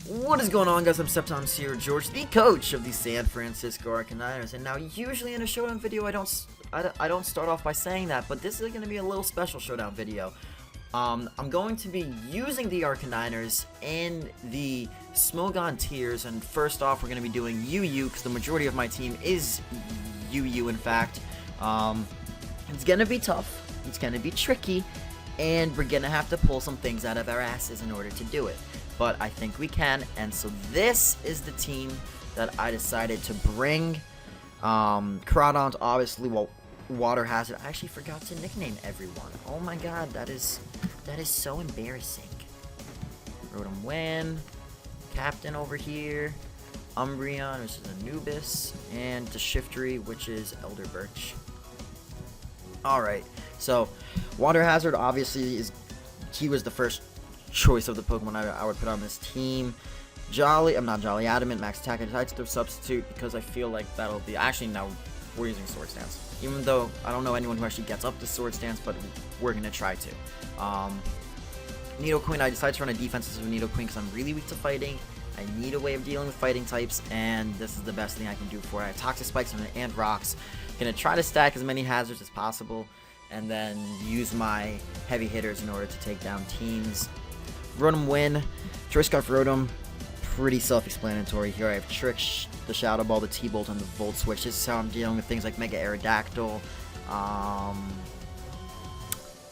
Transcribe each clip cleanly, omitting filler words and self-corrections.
What is going on, guys? I'm SceptileMC here, George, the coach of the San Francisco Arcaniners. And now, usually in a Showdown video, I don't start off by saying that, but this is going to be a little special Showdown video. I'm going to be using the Arcaniners in the Smogon tiers, and first off, we're going to be doing UU, because the majority of my team is UU, in fact. It's going to be tough, it's going to be tricky, and we're going to have to pull some things out of our asses in order to do it. But I think we can, and so this is the team that I decided to bring. Crawdon's obviously, well, Water Hazard. I actually forgot to nickname everyone. Oh my god, that is so embarrassing. Rotom Win, Captain over here, Umbreon, which is Anubis, and the Shiftry, which is Elder Birch. Alright, so Water Hazard obviously he was the first choice of the Pokemon I would put on this team. Adamant, Max Attack. I decided to throw Substitute because I feel like that'll be... Actually, no, we're using Sword Stance. Even though I don't know anyone who actually gets up to Sword Stance, but we're going to try to. Nidoqueen, I decided to run a defensive Nidoqueen because I'm really weak to fighting. I need a way of dealing with fighting types, and this is the best thing I can do for it. I have Toxic Spikes and Rocks. Going to try to stack as many hazards as possible, and then use my heavy hitters in order to take down teams. Rotom Win, Choice Scarf Rotom, pretty self-explanatory here. I have Trick, the Shadow Ball, the T-Bolt, and the Volt Switch. This is how I'm dealing with things like Mega Aerodactyl,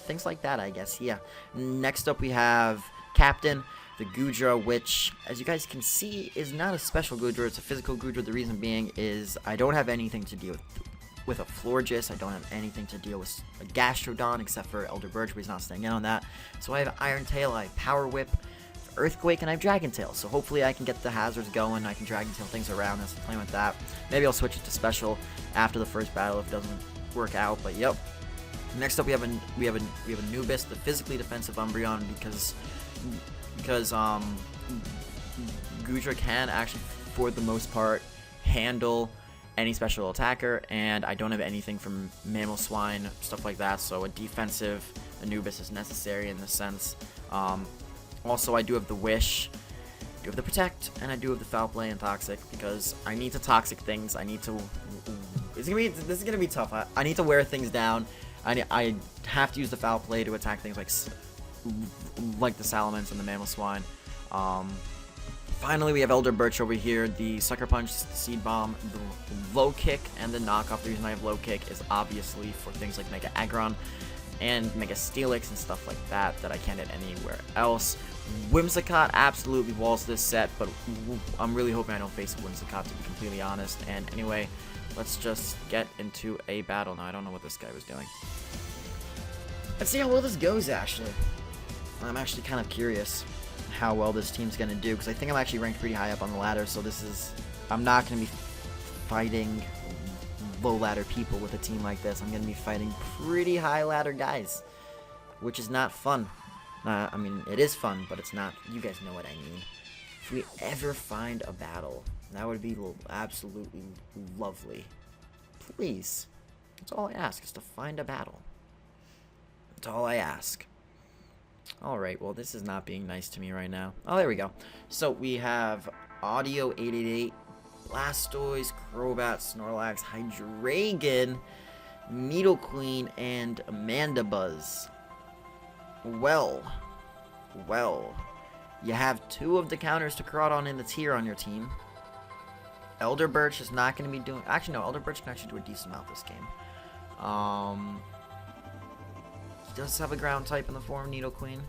things like that, I guess, yeah. Next up we have Captain, the Goodra, which, as you guys can see, is not a special Goodra, it's a physical Goodra. The reason being is I don't have anything to deal with a Florges. I don't have anything to deal with a Gastrodon except for Elder Birch, but he's not staying in on that. So I have Iron Tail, I have Power Whip, Earthquake, and I have Dragon Tail. So hopefully I can get the hazards going. I can Dragon Tail things around. That's the plan with that. Maybe I'll switch it to special after the first battle if it doesn't work out. But yep. Next up we have Anubis, the physically defensive Umbreon, because Goodra can actually, for the most part, handle any special attacker, and I don't have anything from Mammal Swine, stuff like that, so a defensive Anubis is necessary in this sense. Also, I do have the Wish, I do have the Protect, and I do have the Foul Play and Toxic, because I need to Toxic things. I need to... This is gonna be tough. I need to wear things down. I have to use the Foul Play to attack things like the Salamence and the Mammal Swine. Finally, we have Elder Birch over here, the Sucker Punch, Seed Bomb, the Low Kick, and the Knockoff. The reason I have Low Kick is obviously for things like Mega Aggron and Mega Steelix and stuff like that I can't hit anywhere else. Whimsicott absolutely walls this set, but I'm really hoping I don't face Whimsicott, to be completely honest. And anyway, let's just get into a battle now. I don't know what this guy was doing. Let's see how well this goes, actually. I'm actually kind of curious how well this team's gonna do, because I think I'm actually ranked pretty high up on the ladder, so I'm not gonna be fighting low ladder people with a team like this. I'm gonna be fighting pretty high ladder guys, which is not fun. I mean, it is fun, but it's not. You guys know what I mean. If we ever find a battle, that would be absolutely lovely. Please, that's all I ask, is to find a battle. That's all I ask. Alright, well, this is not being nice to me right now. Oh, there we go. So, we have Audio 888, Blastoise, Crobat, Snorlax, Hydreigon, Nidoqueen, and Mandibuzz. Well, you have two of the counters to Crawdon in the tier on your team. Elder Birch is not going to be doing... Actually, no, Elder Birch can actually do a decent amount this game. He does have a ground type in the form of Nidoqueen.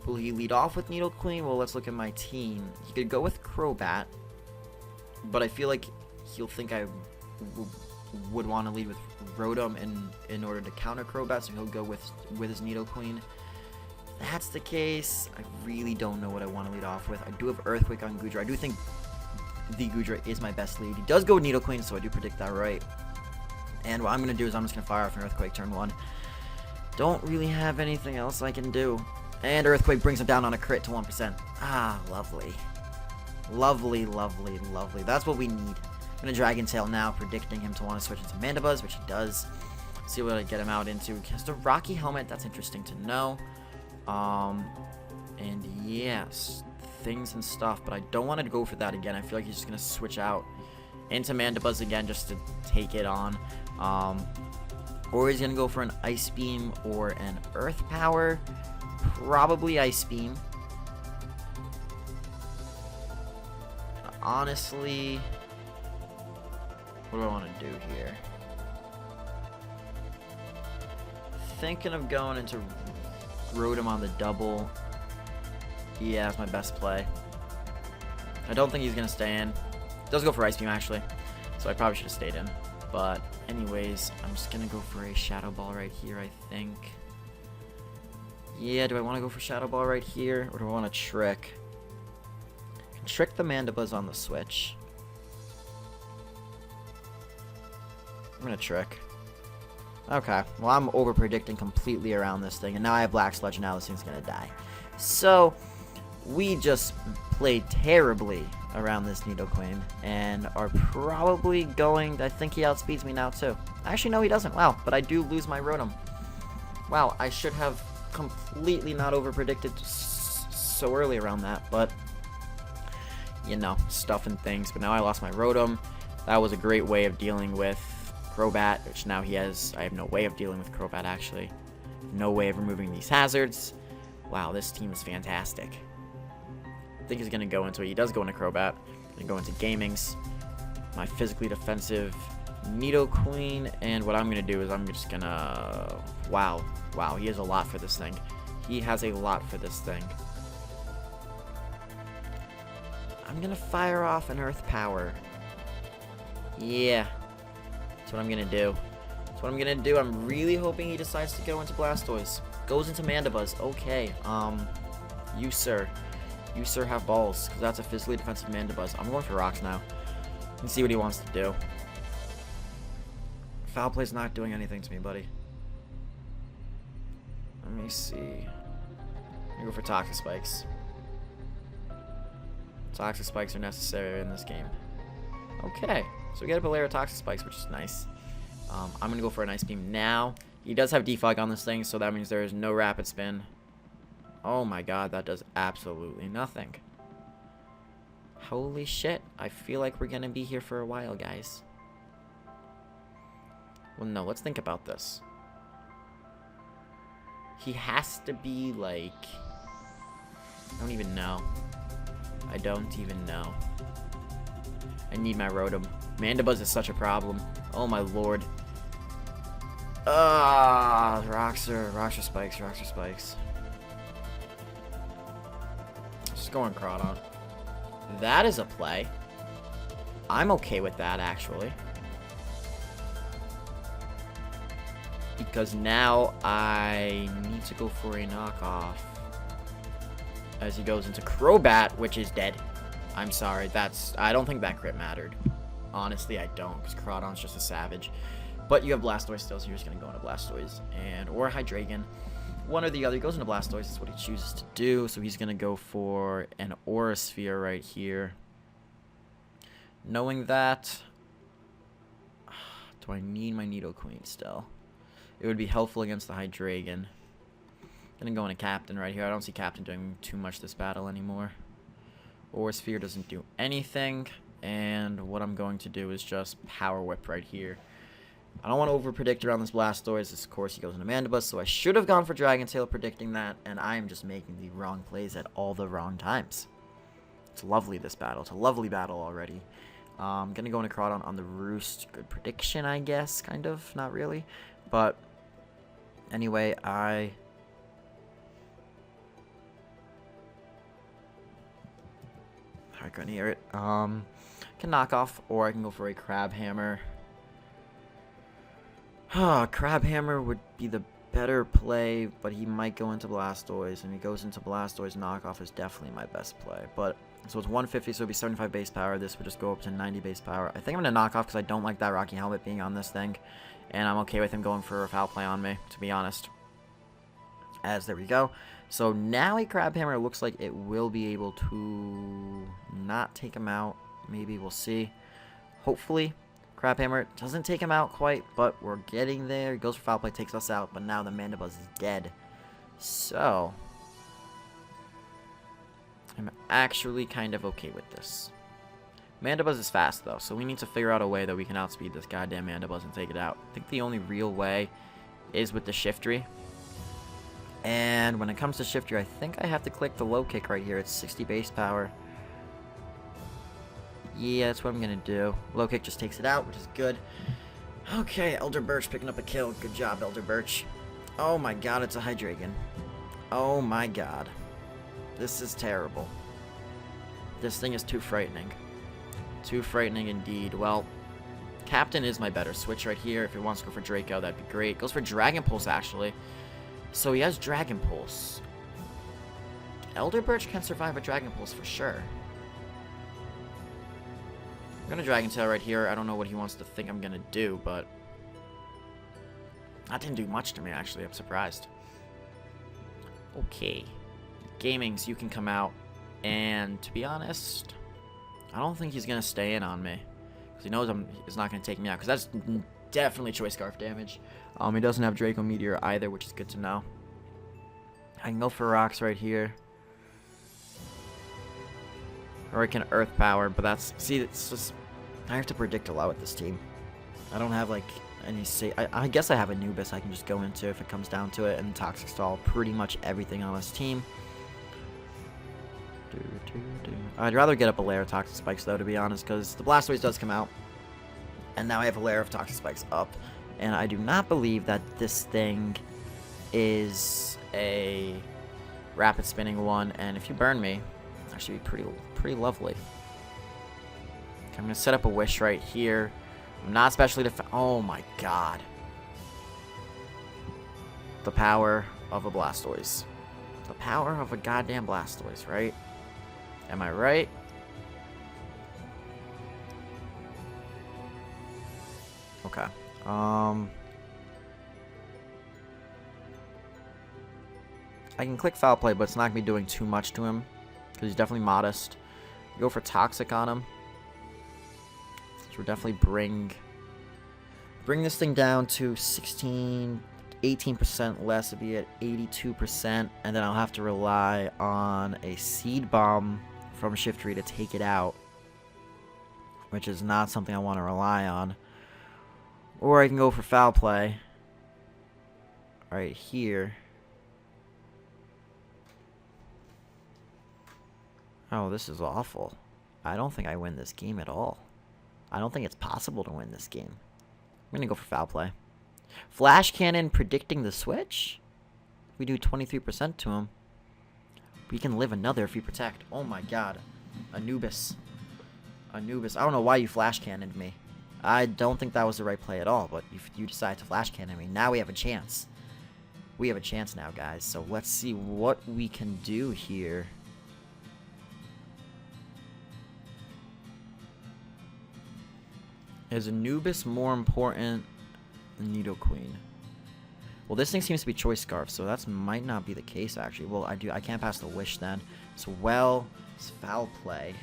Will he lead off with Nidoqueen? Well, let's look at my team. He could go with Crobat, but I feel like he'll think I would want to lead with Rotom in order to counter Crobat, so he'll go with his Nidoqueen. If that's the case, I really don't know what I want to lead off with. I do have Earthquake on Goodra. I do think the Goodra is my best lead. He does go with Nidoqueen, so I do predict that right. And what I'm going to do is I'm just going to fire off an Earthquake turn 1. Don't really have anything else I can do. And Earthquake brings him down on a crit to 1%. Ah, lovely. Lovely, lovely, lovely. That's what we need. I'm going to Dragon Tail now, predicting him to want to switch into Mandibuzz, which he does. See what I get him out into. He has the Rocky Helmet. That's interesting to know. And yes, things and stuff, but I don't want to go for that again. I feel like he's just going to switch out into Mandibuzz again just to take it on. Or he's going to go for an Ice Beam or an Earth Power. Probably Ice Beam. Honestly, what do I want to do here? Thinking of going into Rotom on the double. Yeah, that's my best play. I don't think he's going to stay in. Does go for Ice Beam, actually. So I probably should have stayed in. But anyways, I'm just going to go for a Shadow Ball right here, I think. Yeah, do I want to go for Shadow Ball right here? Or do I want to Trick? I can Trick the Mandibuzz on the switch. I'm going to Trick. Okay, well, I'm over-predicting completely around this thing. And now I have Black Sludge, and now this thing's going to die. So, we just played terribly around this Nidoqueen and are probably going... I think he outspeeds me now, too. Actually, no, he doesn't. Wow, but I do lose my Rotom. Wow, I should have completely not over-predicted so early around that, but... You know, stuff and things. But now I lost my Rotom. That was a great way of dealing with Crobat, which now he has... I have no way of dealing with Crobat, actually. No way of removing these hazards. Wow, this team is fantastic. I think he's going to go into it. He does go into Crobat. Going to go into Gamings. My physically defensive Nidoqueen. And what I'm going to do is I'm just going to... Wow. Wow, he has a lot for this thing. He has a lot for this thing. I'm going to fire off an Earth Power. Yeah. That's what I'm going to do. That's what I'm going to do. I'm really hoping he decides to go into Blastoise. Goes into Mandibuzz. Okay. You, sir. You, sir, have balls. Because that's a physically defensive Mandibuzz. I'm going for Rocks now. And see what he wants to do. Foul Play's not doing anything to me, buddy. Let me see. I'm going to go for Toxic Spikes. Toxic Spikes are necessary in this game. Okay. So we get a Balera Toxic Spikes, which is nice. I'm going to go for an Ice Beam now. He does have Defog on this thing, so that means there is no Rapid Spin. Oh my god, that does absolutely nothing. Holy shit. I feel like we're going to be here for a while, guys. Well, no, let's think about this. He has to be, like... I don't even know. I don't even know. I need my Rotom. Mandibuzz is such a problem. Oh my lord. Roxer Spikes, Roxer Spikes. Just going Crawdon. That is a play. I'm okay with that, actually. Because now I need to go for a knockoff. As he goes into Crobat, which is dead. I'm sorry, I don't think that crit mattered. Honestly, I don't, because Crawdon's just a savage. But you have Blastoise still, so you're just going to go into Blastoise. Or Hydreigon. One or the other. He goes into Blastoise. That's what he chooses to do. So he's going to go for an Aura Sphere right here. Knowing that... Do I need my Nidoqueen still? It would be helpful against the Hydreigon. Going to go into Captain right here. I don't see Captain doing too much this battle anymore. Aura Sphere doesn't do anything. And what I'm going to do is just Power Whip right here. I don't want to over-predict around this Blastoise. Of course, he goes into Mandibuzz, so I should have gone for Dragon Tail predicting that, and I am just making the wrong plays at all the wrong times. It's lovely, this battle. It's a lovely battle already. I'm going to go into Crawdon on the Roost. Good prediction, I guess, kind of. Not really. But, anyway, I couldn't hear it. Can knock off, or I can go for a Crab Hammer. Crab Hammer would be the better play, but he might go into Blastoise, and he goes into Blastoise. Knockoff is definitely my best play. But so it's 150, so it'd be 75 base power. This would just go up to 90 base power. I think I'm gonna knock off because I don't like that Rocky Helmet being on this thing, and I'm okay with him going for a Foul Play on me, to be honest. As there we go. So now a Crab Hammer looks like it will be able to not take him out. Maybe we'll see. Hopefully. Crab Hammer doesn't take him out quite, but we're getting there. He goes for Foul Play, takes us out, but now the Mandibuzz is dead. So, I'm actually kind of okay with this. Mandibuzz is fast, though, so we need to figure out a way that we can outspeed this goddamn Mandibuzz and take it out. I think the only real way is with the Shiftry. And when it comes to Shiftry, I think I have to click the low kick right here. It's 60 base power. Yeah, that's what I'm going to do. Low kick just takes it out, which is good. Okay, Elder Birch picking up a kill. Good job, Elder Birch. Oh my god, it's a Hydreigon. Oh my god. This is terrible. This thing is too frightening. Too frightening indeed. Well, Captain is my better switch right here. If he wants to go for Draco, that'd be great. Goes for Dragon Pulse, actually. So he has Dragon Pulse. Elder Birch can survive a Dragon Pulse for sure. I'm gonna Dragon Tail right here. I don't know what he wants to think I'm gonna do, but that didn't do much to me, actually. I'm surprised. Okay. Gamings, you can come out. And to be honest, I don't think he's going to stay in on me. Because he knows he's not going to take me out. Because that's definitely Choice Scarf damage. He doesn't have Draco Meteor either, which is good to know. I can go for rocks right here. Or I can Earth Power, but that's... See, it's just... I have to predict a lot with this team. I don't have, like, any... I guess I have Anubis I can just go into if it comes down to it. And Toxic Stall pretty much everything on this team. I'd rather get up a layer of Toxic Spikes, though, to be honest, because the Blastoise does come out. And now I have a layer of Toxic Spikes up. And I do not believe that this thing is a rapid spinning one. And if you burn me, that should be pretty lovely. Okay, I'm going to set up a Wish right here. I'm not specially oh my god. The power of a Blastoise. The power of a goddamn Blastoise, right? Am I right? Okay. I can click Foul Play, but it's not going to be doing too much to him. Because he's definitely modest. Go for Toxic on him. So we'll definitely bring this thing down to 18% less. It'll be at 82%. And then I'll have to rely on a Seed Bomb from Shiftry to take it out, which is not something I want to rely on. Or I can go for Foul Play right here. Oh, this is awful. I don't think I win this game at all. I don't think it's possible to win this game. I'm going to go for Foul Play. Flash Cannon predicting the switch? We do 23% to him. We can live another if we protect. Oh my god. Anubis. Anubis. I don't know why you Flash Cannoned me. I don't think that was the right play at all, but if you decide to Flash Cannon me, now we have a chance. We have a chance now, guys. So let's see what we can do here. Is Anubis more important than Nidoqueen? Well, this thing seems to be Choice Scarf, so that might not be the case, actually. Well, I can't pass the Wish, then. So, well, it's Foul Play.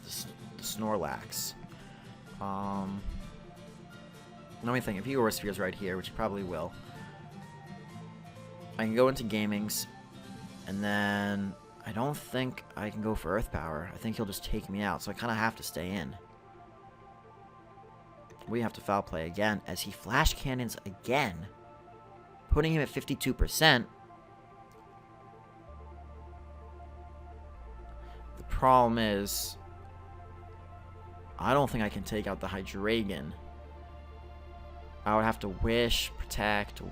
The Snorlax. Let me think. If he Aura Spheres right here, which he probably will, I can go into Gamings, and then I don't think I can go for Earth Power. I think he'll just take me out, so I kind of have to stay in. We have to Foul Play again, as he Flash Cannons again, putting him at 52%. The problem is, I don't think I can take out the Hydreigon. I would have to Wish, Protect,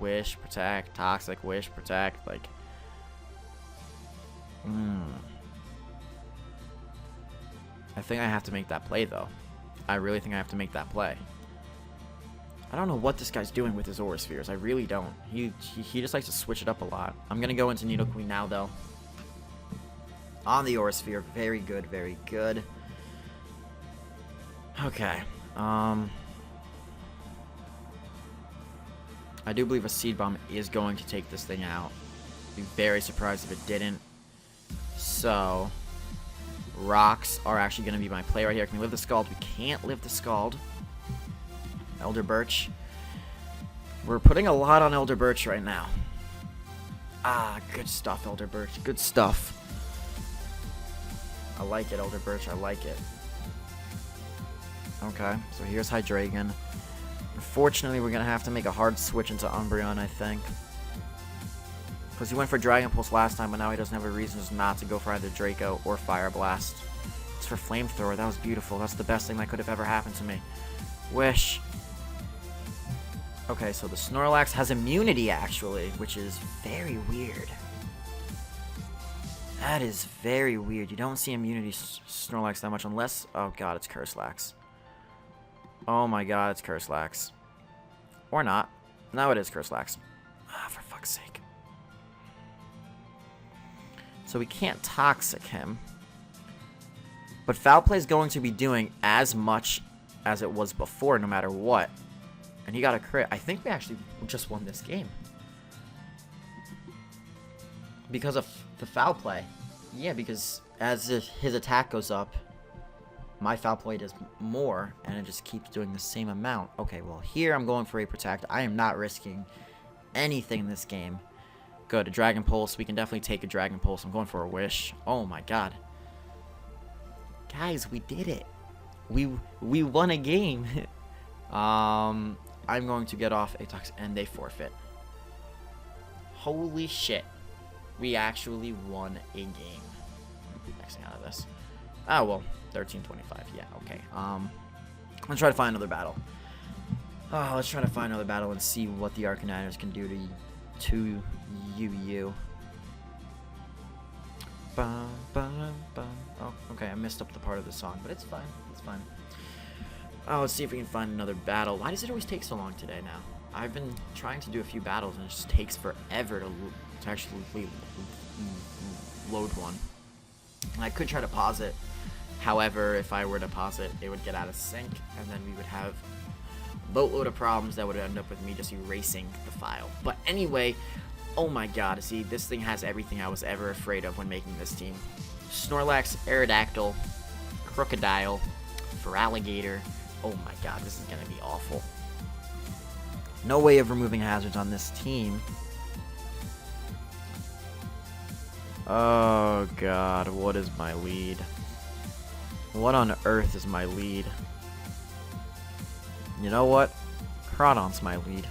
Toxic, Wish, Protect, like... I think I have to make that play, though. I really think I have to make that play. I don't know what this guy's doing with his Aura Spheres. I really don't. He just likes to switch it up a lot. I'm going to go into Nidoqueen now, though. On the Aura Sphere. Very good, very good. Okay. I do believe a Seed Bomb is going to take this thing out. I'd be very surprised if it didn't. So, rocks are actually going to be my play right here. Can we live the Scald? We can't live the Scald. Elder Birch. We're putting a lot on Elder Birch right now. Ah, good stuff, Elder Birch. Good stuff. I like it, Elder Birch. I like it. Okay, so here's Hydreigon. Unfortunately, we're going to have to make a hard switch into Umbreon, I think. Because he went for Dragon Pulse last time, but now he doesn't have a reason not to go for either Draco or Fire Blast. It's for Flamethrower. That was beautiful. That's the best thing that could have ever happened to me. Wish. Okay, so the Snorlax has immunity, actually, which is very weird. That is very weird. You don't see immunity Snorlax that much unless... Oh, God, it's Curselax. Oh, my God, it's Curselax. Or not. No, it is Curselax. Ah, for fuck's sake. So we can't Toxic him. But Foul Play is going to be doing as much as it was before, no matter what. And he got a crit. I think we actually just won this game. Because of the Foul Play. Yeah, because as his attack goes up, my Foul Play does more, and it just keeps doing the same amount. Okay, well, here I'm going for a Protect. I am not risking anything in this game. Good, a Dragon Pulse. We can definitely take a Dragon Pulse. I'm going for a Wish. Oh, my God. Guys, we did it. We won a game. I'm going to get off a Toxic, and they forfeit. Holy shit. We actually won a game. Maxing out of this. Oh, well, 13-25. Yeah, okay. Let's try to find another battle. Oh, let's try to find another battle and see what the Arcaniners can do to UU. Bum, bum, bum. Oh, okay, I messed up the part of the song, but it's fine. It's fine. Oh, let's see if we can find another battle. Why does it always take so long today now? I've been trying to do a few battles, and it just takes forever to actually load one. I could try to pause it. However, if I were to pause it, it would get out of sync, and then we would have a boatload of problems that would end up with me just erasing the file. But anyway, oh my God, see, this thing has everything I was ever afraid of when making this team. Snorlax, Aerodactyl, Crocodile, Feraligatr. Oh my God, this is going to be awful. No way of removing hazards on this team. Oh God, what is my lead? What on earth is my lead? You know what? Crawdon's my lead.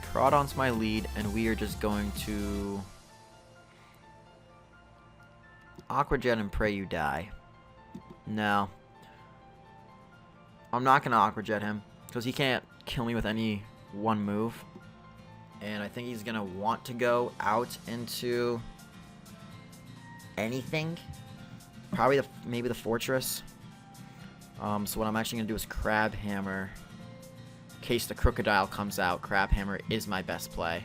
Crawdon's my lead, and we are just going to Aqua Jet and pray you die. No. I'm not going to Aqua Jet him, because he can't kill me with any one move. And I think he's going to want to go out into anything. Probably maybe the Fortress. So what I'm actually going to do is Crab Hammer. In case the Crocodile comes out, Crab Hammer is my best play.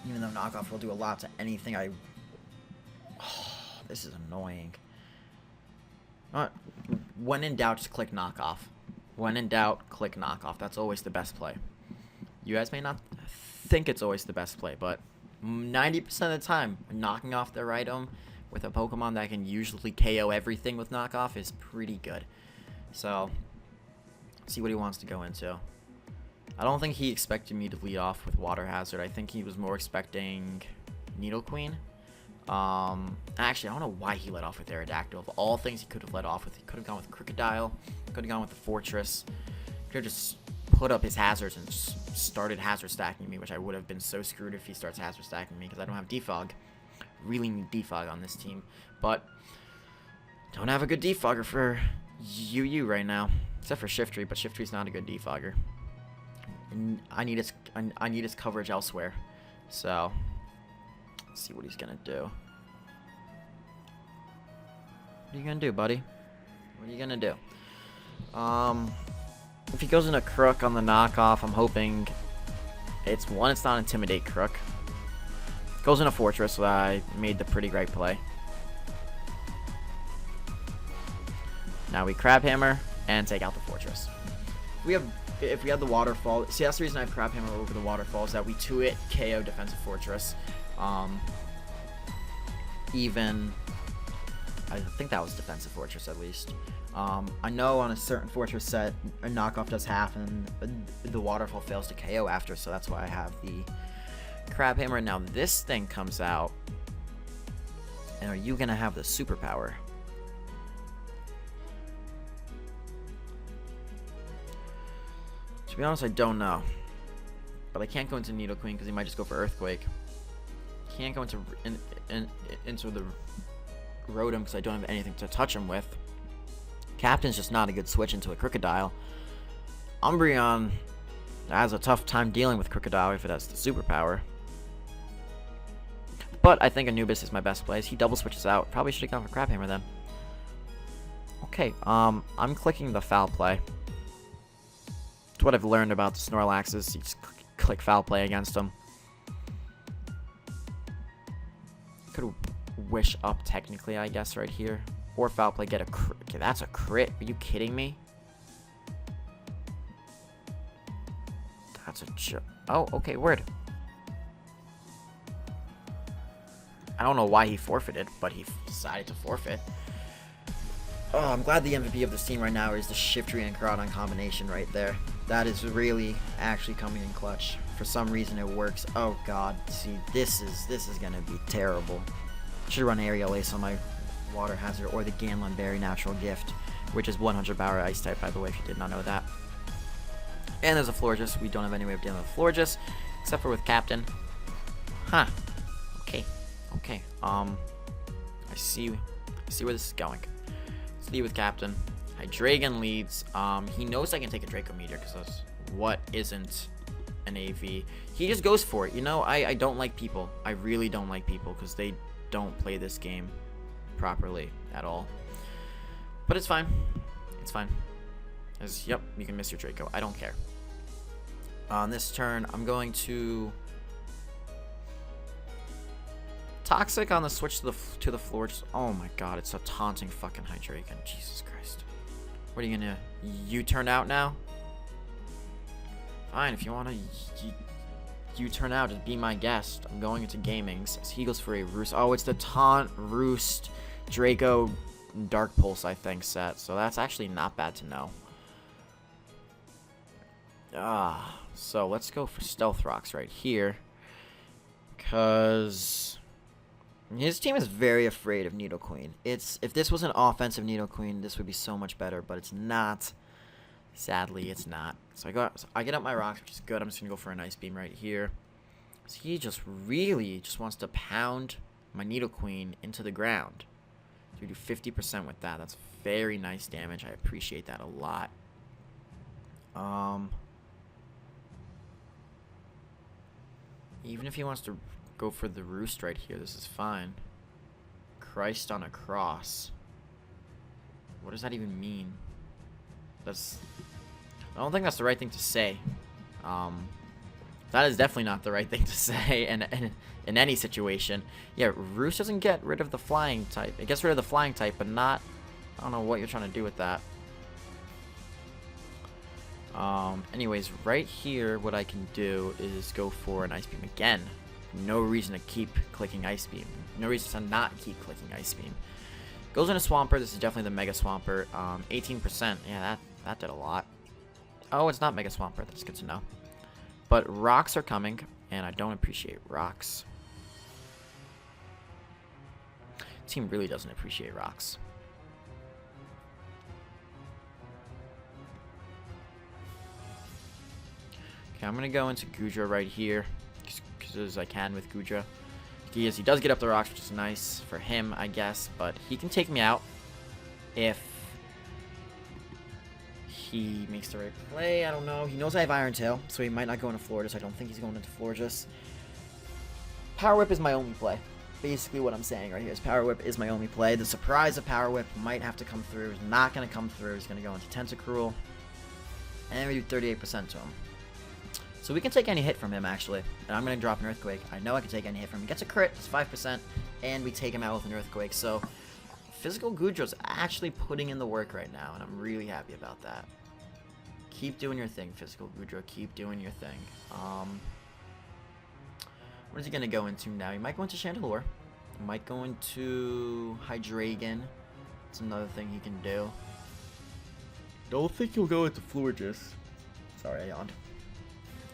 Even though Knockoff will do a lot to anything I... Oh, this is annoying. When in doubt, just click Knockoff. When in doubt, click Knockoff. That's always the best play. You guys may not think it's always the best play, but 90% of the time, knocking off their item with a Pokemon that can usually KO everything with Knockoff is pretty good. So, let's see what he wants to go into. I don't think he expected me to lead off with Water Hazard. I think he was more expecting Needle Queen. Actually, I don't know why he led off with Aerodactyl. Of all things he could have led off with, he could have gone with Crocodile, could have gone with the Fortress, could have just put up his hazards and started hazard stacking me, which I would have been so screwed if he starts hazard stacking me because I don't have Defog. Really need Defog on this team, but don't have a good Defogger for UU right now, except for Shiftry, but Shiftry's not a good Defogger. And I need his coverage elsewhere. So let's see what he's gonna do. What are you gonna do, buddy? What are you gonna do? If he goes into Crook on the knockoff, I'm hoping it's not Intimidate Crook. Goes into Fortress, so I made the pretty great play. Now we Crab Hammer and take out the Fortress. If we have the Waterfall, see, that's the reason I have Crab Hammer over the Waterfall, is that we 2-hit KO Defensive Fortress. Even I think that was Defensive Fortress at least. I know on a certain Fortress set, a knockoff does half and the Waterfall fails to KO after, so that's why I have the Crab Hammer. Now this thing comes out. And are you going to have the superpower? To be honest, I don't know. But I can't go into Nidoqueen because he might just go for Earthquake. Can't go into the Rotom because I don't have anything to touch him with. Captain's just not a good switch into a Crocodile. Umbreon has a tough time dealing with Crocodile if it has the superpower. But I think Anubis is my best place. He double switches out. Probably should have gone for Crab Hammer then. Okay, I'm clicking the Foul Play. It's what I've learned about the Snorlaxes. You just click Foul Play against them. Could Wish up technically, I guess, right here. Or Foul Play, get a crit. Okay, that's a crit. Are you kidding me? That's a joke. Oh, okay, word. I don't know why he forfeited, but he decided to forfeit. Oh, I'm glad the MVP of this team right now is the Shiftry and Groudon combination right there. That is really actually coming in clutch. For some reason it works. Oh god, see, this is gonna be terrible. Should run Aerial Ace on my Water Hazard or the Ganlan Berry Natural Gift, which is 100 power Ice type, by the way, if you did not know that. And there's a Florges. We don't have any way of dealing with Florges, except for with Captain. Huh. Okay. Okay. I see where this is going. Let's lead with Captain. Hydreigon leads. He knows I can take a Draco Meteor because that's what isn't an AV. He just goes for it. You know, I don't like people. I really don't like people because they don't play this game properly at all. But it's fine. It's fine. Yep, you can miss your Draco. I don't care. On this turn, I'm going to Toxic on the switch to the floor. Just, oh my god, it's a taunting fucking Hydreigon. Jesus Christ. What are you gonna U-turn out now? Fine, if you wanna U-turn out, just be my guest. I'm going into Gamings. So he goes for a Roost. Oh, it's the Taunt, Roost, Draco, Dark Pulse, I think, set. So that's actually not bad to know. So let's go for Stealth Rocks right here. Because his team is very afraid of Nidoqueen. If this was an offensive Nidoqueen, this would be so much better, but it's not. Sadly, it's not. So I get up my rocks, which is good. I'm just gonna go for an Ice Beam right here. So he just really just wants to pound my Nidoqueen into the ground. So we do 50% with that. That's very nice damage. I appreciate that a lot. Even if he wants to go for the Roost right here, this is fine. Christ on a cross. What does that even mean? I don't think that's the right thing to say. That is definitely not the right thing to say in any situation. Yeah, Roost doesn't get rid of the flying type. It gets rid of the flying type, but not. I don't know what you're trying to do with that. Anyways, right here, what I can do is go for an Ice Beam again. No reason to keep clicking Ice Beam. No reason to not keep clicking Ice Beam. Goes into Swampert. This is definitely the Mega Swampert. 18%. Yeah, that did a lot. Oh, it's not Mega Swampert. That's good to know. But rocks are coming, and I don't appreciate rocks. Team really doesn't appreciate rocks. Okay, I'm going to go into Goodra right here, because I can with Goodra. He does get up the rocks, which is nice for him, I guess, but he can take me out if he makes the right play. I don't know. He knows I have Iron Tail, so he might not go into Florges. I don't think he's going into Florges. Power Whip is my only play. Basically what I'm saying right here is Power Whip is my only play. The surprise of Power Whip might have to come through. He's not going to come through. He's going to go into Tentacruel. And we do 38% to him. So we can take any hit from him, actually. And I'm going to drop an Earthquake. I know I can take any hit from him. He gets a crit, it's 5%, and we take him out with an Earthquake. So Physical Goodra's actually putting in the work right now, and I'm really happy about that. Keep doing your thing, Physical Goodra. Keep doing your thing. What is he going to go into now? He might go into Chandelure. He might go into Hydreigon. That's another thing he can do. Don't think he'll go into Florges. Sorry, I yawned.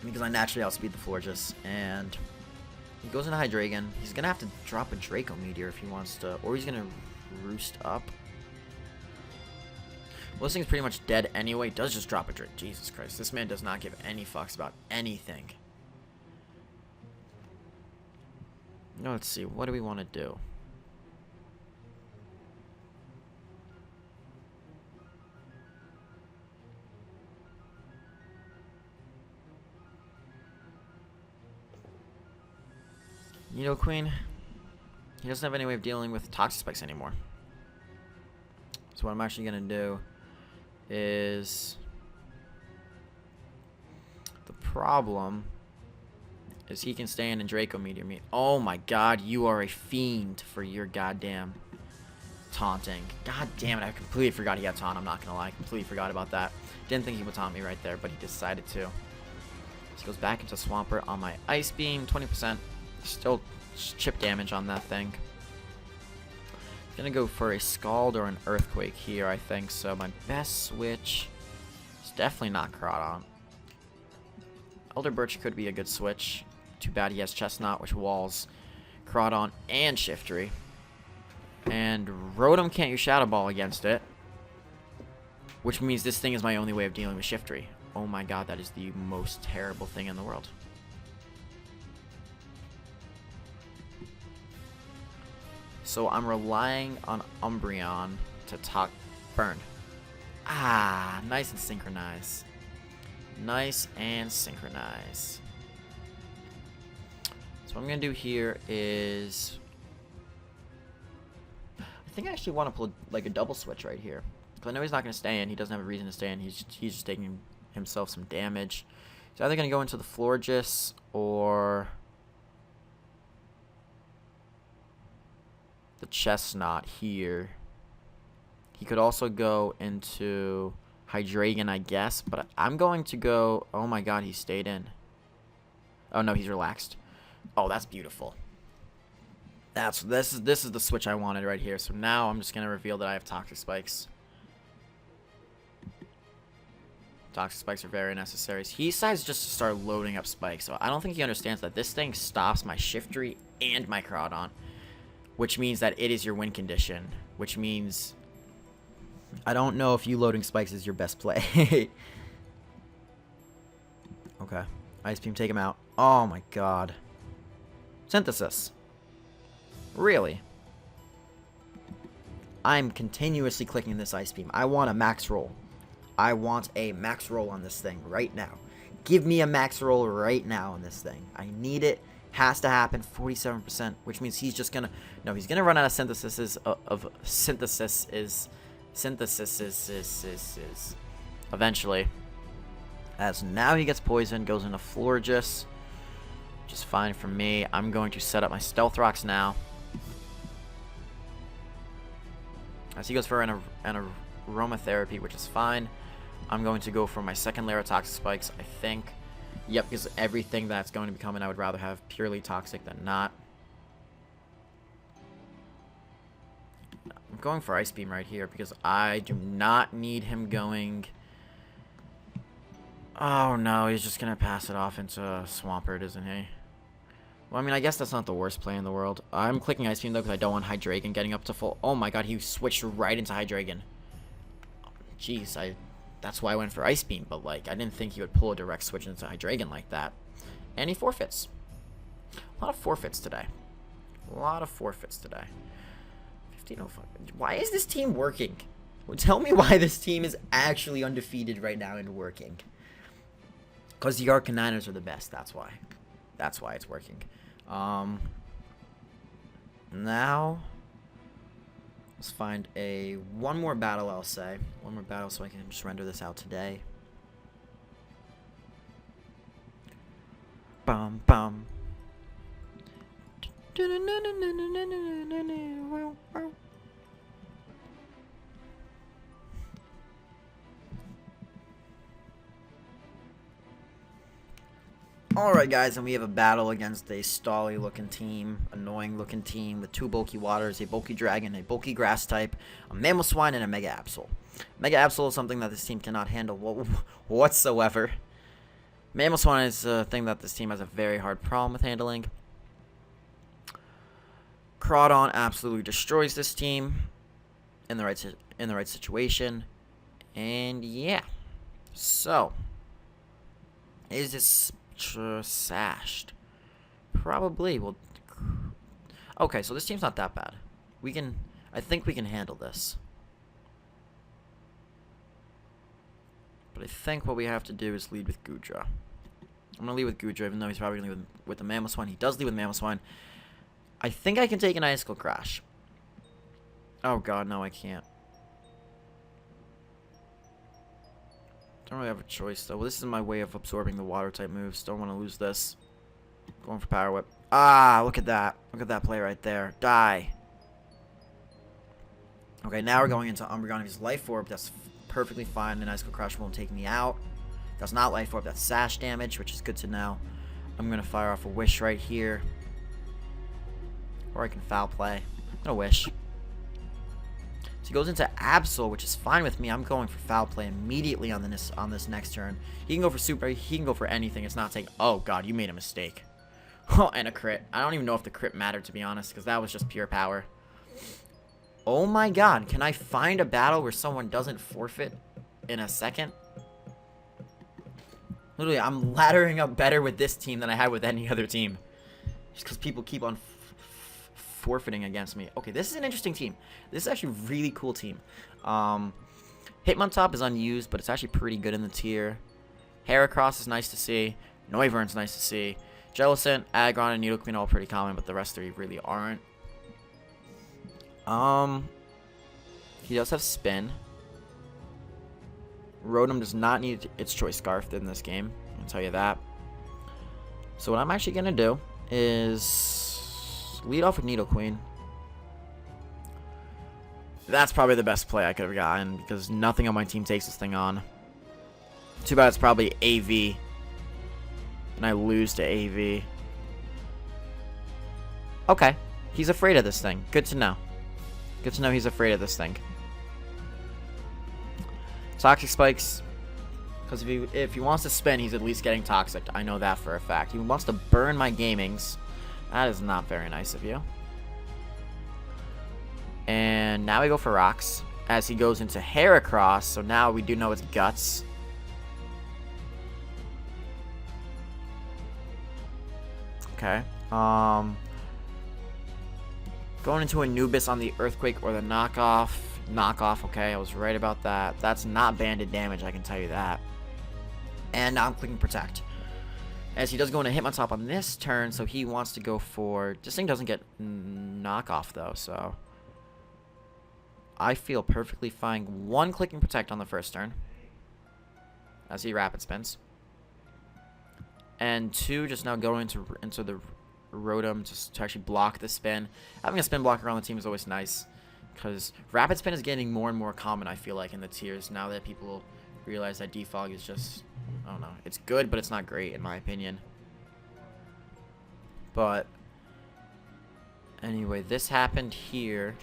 Because I naturally outspeed the Florges, and He goes into Hydreigon. He's gonna have to drop a Draco Meteor if he wants to, or he's gonna roost up. Well, this thing's pretty much dead anyway. Does just drop a Draco. Jesus Christ, this man does not give any fucks about anything. Now let's see. What do we want to do? Queen, he doesn't have any way of dealing with Toxic Spikes anymore. So what I'm actually going to do is... The problem is he can stand and Draco Meteor me. Oh my god, you are a fiend for your goddamn taunting. God damn it, I completely forgot he had taunt. I'm not going to lie. Completely forgot about that. Didn't think he would taunt me right there, but he decided to. So he goes back into Swampert on my Ice Beam, 20%. Still chip damage on that thing. Gonna go for a Scald or an Earthquake here, I think. So my best switch is definitely not Crawdon. Elder Birch could be a good switch. Too bad he has Chestnut, which walls Crawdon and Shiftry. And Rotom can't use Shadow Ball against it, which means this thing is my only way of dealing with Shiftry. Oh my god, that is the most terrible thing in the world. So I'm relying on Umbreon to talk burn. Ah, nice and synchronize. Nice and synchronize. So what I'm going to do here is... I think I actually want to pull like a double switch right here. Because I know he's not going to stay in. He doesn't have a reason to stay in. He's just taking himself some damage. He's either going to go into the Florges or... the Chestnut here. He could also go into Hydreigon, I guess, but I'm going to go... Oh my god, he stayed in. Oh no, he's relaxed. Oh, that's beautiful. This is the switch I wanted right here. So now I'm just going to reveal that I have Toxic Spikes. Toxic Spikes are very necessary. He decides just to start loading up spikes, so I don't think he understands that this thing stops my Shiftry and my Crawdon. Which means that it is your win condition. Which means... I don't know if you loading spikes is your best play. Okay. Ice Beam, take him out. Oh my god. Synthesis. Really? I'm continuously clicking this Ice Beam. I want a max roll. I want a max roll on this thing right now. Give me a max roll right now on this thing. I need it. Has to happen. 47%, which means he's just gonna... No, he's gonna run out of synthesis eventually. As now he gets poisoned, goes into Florges, which is fine for me. I'm going to set up my Stealth Rocks now. As he goes for an Aromatherapy, which is fine. I'm going to go for my second layer of Toxic Spikes, I think. Yep, because everything that's going to be coming, I would rather have purely toxic than not. I'm going for Ice Beam right here because I do not need him going... Oh no, he's just going to pass it off into Swampert, isn't he? Well, I mean, I guess that's not the worst play in the world. I'm clicking Ice Beam though because I don't want Hydreigon getting up to full... Oh my god, he switched right into Hydreigon. Jeez, that's why I went for Ice Beam, but like I didn't think he would pull a direct switch into Hydreigon like that. And he forfeits. A lot of forfeits today. A lot of forfeits today. 1505. Why is this team working? Tell me why this team is actually undefeated right now and working. Because the Arcaniners are the best, that's why. That's why it's working. Now... Let's find one more battle, I'll say. One more battle so I can just render this out today. Bum bum. Alright guys, and we have a battle against a stally looking team, annoying looking team with two bulky waters, a bulky dragon, a bulky grass type, a Mamoswine, and a Mega Absol. Mega Absol is something that this team cannot handle whatsoever. Mamoswine is a thing that this team has a very hard problem with handling. Crawdon absolutely destroys this team in the right situation. And yeah. So, is this sashed? Probably. Well, okay, so this team's not that bad. I think we can handle this. But I think what we have to do is lead with Gudra. I'm going to lead with Gudra, even though he's probably going to lead with the Mamoswine. He does lead with Mamoswine. I think I can take an Icicle Crash. Oh god, no, I can't. Don't really have a choice, though. Well, this is my way of absorbing the water-type moves. Don't want to lose this. Going for Power Whip. Ah, look at that. Look at that play right there. Die. Okay, now we're going into Umbreon. If he's Life Orb, that's perfectly fine. An Icicle Crash won't take me out. That's not Life Orb. That's Sash damage, which is good to know. I'm going to fire off a Wish right here. Or I can Foul Play. I'm going to Wish. So he goes into Absol, which is fine with me. I'm going for Foul Play immediately on this next turn. He can go for Super. He can go for anything. It's not taking... Oh, God, you made a mistake. Oh, and a crit. I don't even know if the crit mattered, to be honest, because that was just pure power. Oh, my God. Can I find a battle where someone doesn't forfeit in a second? Literally, I'm laddering up better with this team than I had with any other team. Just because people keep on forfeiting against me. Okay, this is an interesting team. This is actually a really cool team. Hitmontop is unused, but it's actually pretty good in the tier. Heracross is nice to see. Noivern's nice to see. Jellicent, Aggron, and Nidoqueen all pretty common, but the rest three really aren't. He does have Spin. Rotom does not need its Choice Scarf in this game. I'll tell you that. So what I'm actually going to do is lead off with Nidoqueen. That's probably the best play I could have gotten because nothing on my team takes this thing on. Too bad it's probably AV. And I lose to AV. Okay. He's afraid of this thing. Good to know. Good to know he's afraid of this thing. Toxic Spikes. Because if he wants to spin, he's at least getting Toxic. I know that for a fact. He wants to burn my Gamings. That is not very nice of you. And now we go for Rocks. As he goes into Heracross. So now we do know it's Guts. Okay. Going into Anubis on the Earthquake or the knockoff. Knockoff, okay, I was right about that. That's not banded damage, I can tell you that. And now I'm clicking Protect. As he does go into Hitmontop on this turn, so he wants to go for... This thing doesn't get knockoff, though, so... I feel perfectly fine. One, clicking Protect on the first turn. As he Rapid Spins. And two, just now going into the Rotom just to actually block the spin. Having a spin blocker on the team is always nice. Because Rapid Spin is getting more and more common, I feel like, in the tiers. Now that people realize that Defog is just... I don't know. It's good, but it's not great, in my opinion. But... Anyway, this happened here.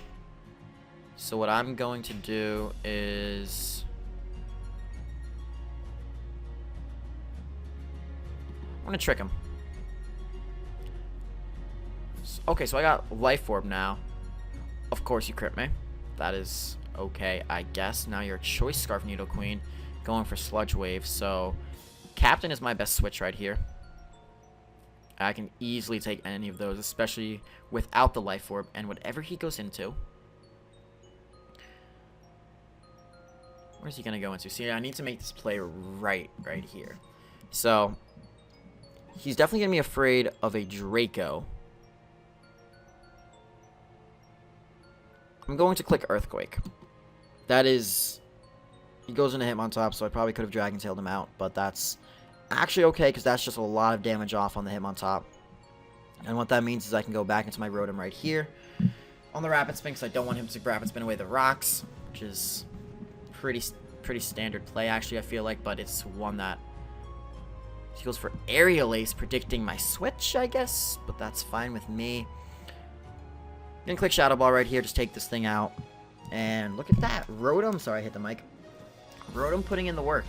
So what I'm going to do is... I'm going to trick him. Okay, so I got Life Orb now. Of course you crit me. That is okay, I guess. Now you're Choice Scarf Nidoqueen. Going for Sludge Wave. So, Captain is my best switch right here. I can easily take any of those, especially without the Life Orb. And whatever he goes into... Where's he going to go into? See, I need to make this play right here. So, he's definitely going to be afraid of a Draco. I'm going to click Earthquake. That is... He goes into Hitmontop, so I probably could have Dragon Tailed him out. But that's actually okay, because that's just a lot of damage off on the Hitmontop. And what that means is I can go back into my Rotom right here. On the Rapid Spin, because I don't want him to Rapid Spin away the rocks. Which is pretty standard play, actually, I feel like. But it's one that... He goes for Aerial Ace, predicting my switch, I guess. But that's fine with me. Gonna click Shadow Ball right here, just take this thing out. And look at that. Rotom, sorry I hit the mic. Rotom putting in the work.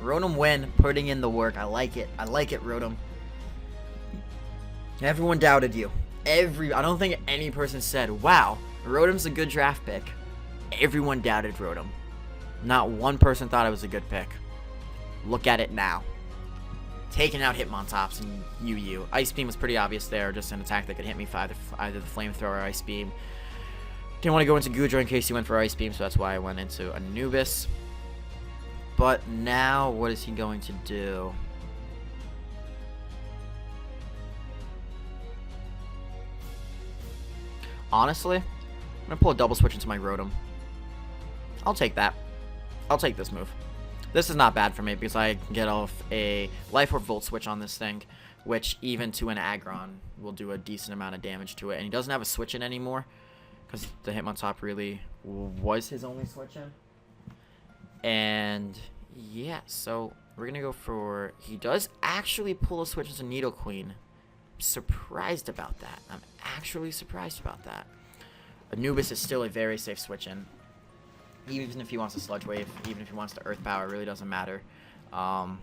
Rotom win, putting in the work. I like it. I like it, Rotom. Everyone doubted you. I don't think any person said, wow, Rotom's a good draft pick. Everyone doubted Rotom. Not one person thought it was a good pick. Look at it now. Taking out Hitmontops and UU. Ice Beam was pretty obvious there, just an attack that could hit me for either the Flamethrower or Ice Beam. Didn't want to go into Goodra in case he went for Ice Beam, so that's why I went into Anubis. But now, what is he going to do? Honestly, I'm going to pull a double switch into my Rotom. I'll take that. I'll take this move. This is not bad for me because I can get off a Life Orb Volt Switch on this thing, which even to an Aggron will do a decent amount of damage to it. And he doesn't have a switch in anymore because the Hitmontop really was his only switch in. And yeah, so we're going to go for... He does actually pull a switch into Nidoqueen. I'm surprised about that. I'm actually surprised about that. Anubis is still a very safe switch in. Even if he wants to Sludge Wave, even if he wants to Earth Power, it really doesn't matter. I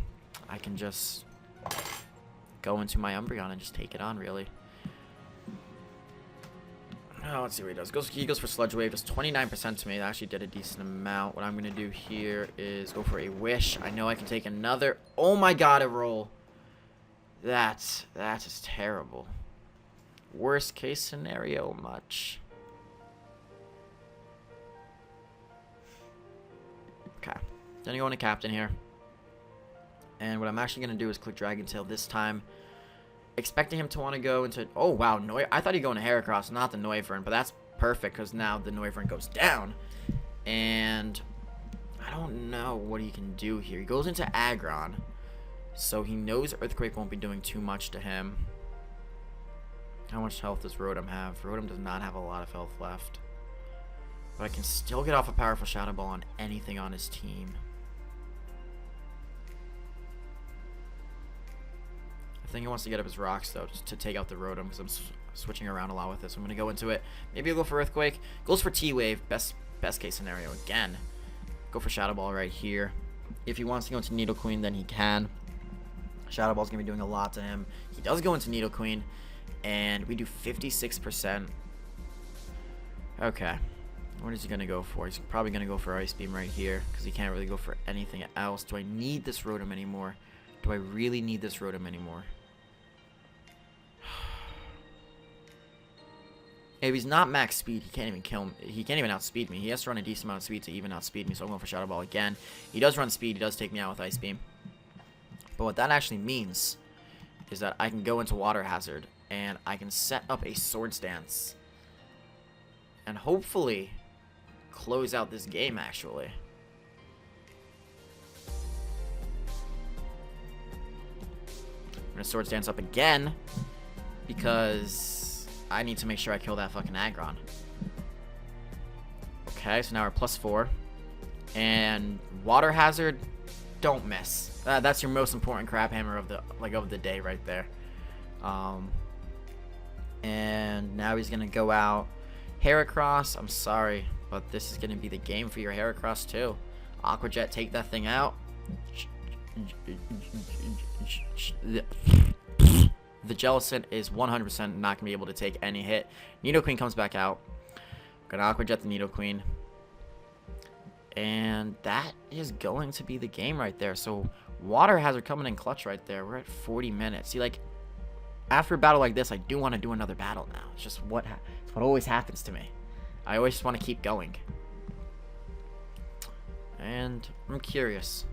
can just go into my Umbreon and just take it on, really. Oh, let's see what he does. He goes for Sludge Wave, does 29% to me. That actually did a decent amount. What I'm going to do here is go for a Wish. I know I can take another. Oh my god, a roll. That is terrible. Worst case scenario, much. Okay, then you go into Captain here. And what I'm actually going to do is click Dragon Tail this time. Expecting him to want to go into... Oh, wow. I thought he'd go into Heracross, not the Noivern. But that's perfect because now the Noivern goes down. And I don't know what he can do here. He goes into Aggron. So he knows Earthquake won't be doing too much to him. How much health does Rotom have? Rotom does not have a lot of health left. But I can still get off a powerful Shadow Ball on anything on his team. I think he wants to get up his rocks, though, just to take out the Rotom, because I'm switching around a lot with this. So I'm going to go into it. Maybe he'll go for Earthquake. Goes for T-Wave. Best case scenario again. Go for Shadow Ball right here. If he wants to go into Nidoqueen, then he can. Shadow Ball's going to be doing a lot to him. He does go into Nidoqueen, and we do 56%. Okay. What is he going to go for? He's probably going to go for Ice Beam right here, because he can't really go for anything else. Do I need this Rotom anymore? Do I really need this Rotom anymore? If he's not max speed, he can't even kill him. He can't even outspeed me. He has to run a decent amount of speed to even outspeed me, so I'm going for Shadow Ball again. He does run speed. He does take me out with Ice Beam. But what that actually means is that I can go into Water Hazard, and I can set up a Swords Dance. And hopefully close out this game, actually. I'm going to Swords Dance up again, because I need to make sure I kill that fucking Aggron. Okay, so now we're +4. And Water Hazard, don't miss. That's your most important crab hammer of the day right there. And now he's gonna go out Heracross. I'm sorry, but this is gonna be the game for your Heracross too. Aqua Jet, take that thing out. The Jellicent is 100% not gonna be able to take any hit. Nidoqueen comes back out. Gonna Aqua Jet the Nidoqueen. And that is going to be the game right there. So Water Hazard coming in clutch right there. We're at 40 minutes. See, like, after a battle like this, I do want to do another battle now. It's just what always happens to me. I always just want to keep going. And I'm curious.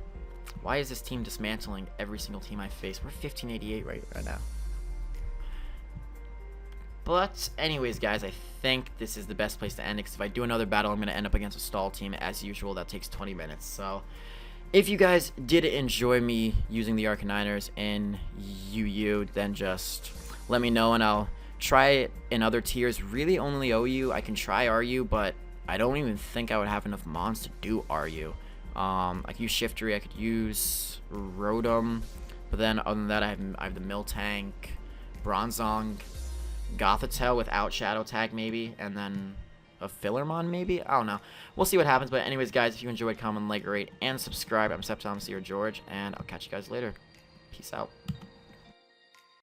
Why is this team dismantling every single team I face? We're 1588 right now. But anyways, guys, I think this is the best place to end it, because if I do another battle, I'm going to end up against a stall team as usual. That takes 20 minutes. So if you guys did enjoy me using the Arcaniners in UU, then just let me know, and I'll try it in other tiers. Really only OU. I can try RU, but I don't even think I would have enough mons to do RU. I could use Shiftry, I could use Rotom, but then other than that, I have the Miltank, Bronzong, Gothitelle without Shadow Tag maybe, and then a Fillermon maybe? I don't know. We'll see what happens, but anyways, guys, if you enjoyed, comment, like, rate, and subscribe. I'm SceptileMC or George, and I'll catch you guys later. Peace out.